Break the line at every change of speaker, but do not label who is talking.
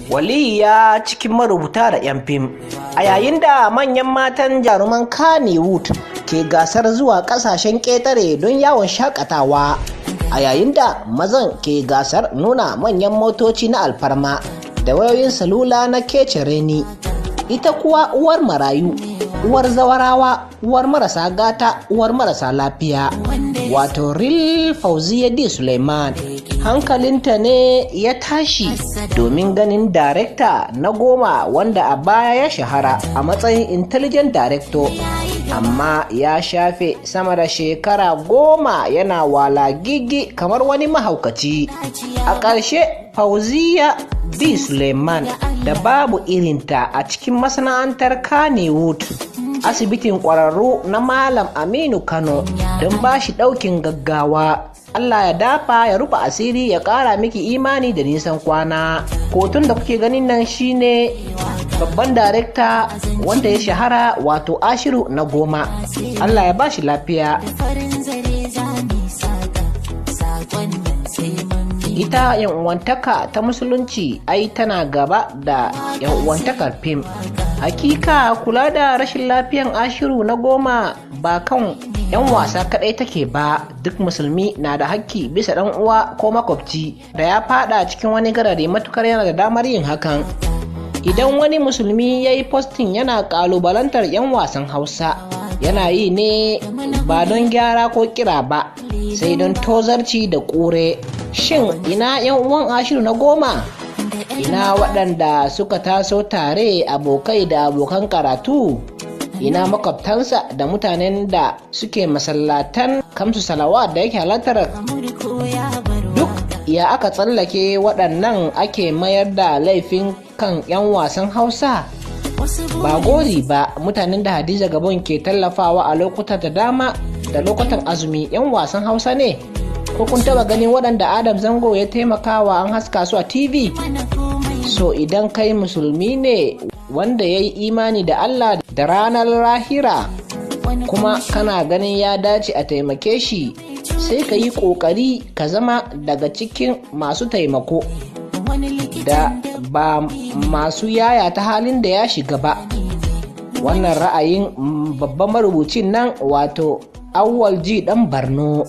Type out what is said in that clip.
Waliya cikin marubuta da 'yan fim. A yayin da manyan matan jaruman Kannywood ke gasar zuwa ƙasashen ƙetare don yawon shakatawa, a yayin da mazan ke gasar nuna manyan motoci na alfarma da wayoyin salula na kece reni, ita kuwa uwar marayu, uwar zawarawa, uwar marasa gata, uwar marasa lafiya, wato Real Fauziya D. Suleiman, hankalinta ne ya tashi domin ganin darekta na 10 wanda a baya ya shahara a matsayin intelligent director, amma ya shafe sama da shekara 10 yana walagigi kamar wani mahaukaci. A ƙarshe Fauziya D. Suleiman da babu irinta a cikin masana'antar Kannywood, asibitin ƙwararru na Malam Aminu Kano don ba shi ɗaukin gaggawa. Allah ya dafa ya rufe asiri ya ƙara miki imani da nisan kwana. Hoton da kuke ganin nan shine babban darekta wanda ya shahara, wato Ashiru na 10. Allah ya ba shi lafiya. Ita uwantaka ta musulunci ai tana gaba da uwantakar fim. Hakika kula da rashin lafiyan Ashiru na 10 ba kan 'yan wasa kadai take ba, duk musulmi na da hakki bisa dan uwa ko makwabci da ya fada cikin wani garare, matukar yana da damar yin hakan. Idan wani musulmi ya yi posting yana kalubalantar 'yan wasan Hausa, yana yi ne ba don gyara ko kira ba, sai don tozarci da kure. Shin ina 'yan uwan Ashiru na 10? Ina waɗanda suka taso tare, abokai da abokan karatu? Ina makwabtansa da mutanen da suke masallatan kamsu salawat da yake halartar? Duk ya aka tsallake waɗannan ake mayar da laifin kan 'yan wasan Hausa? Ba gori ba, mutanen da Hadiza Gabon ke tallafawa a lokuta da dama da lokutan azumi 'yan wasan Hausa ne? Ko kun taba ganin waɗanda Adam Zango ya taimakawa an haska su a TV? So idan kai musulmi ne wanda ya yi imani da Allah da ranar lahira, kuma kana ganin ya dace a taimake shi, sai ka yi ƙoƙari ka zama daga cikin masu taimako da ba masu yaya ta halin da ya shiga ba. Wannan ra'ayin babban marubucin nan, wato Awwal G. Dan Barno.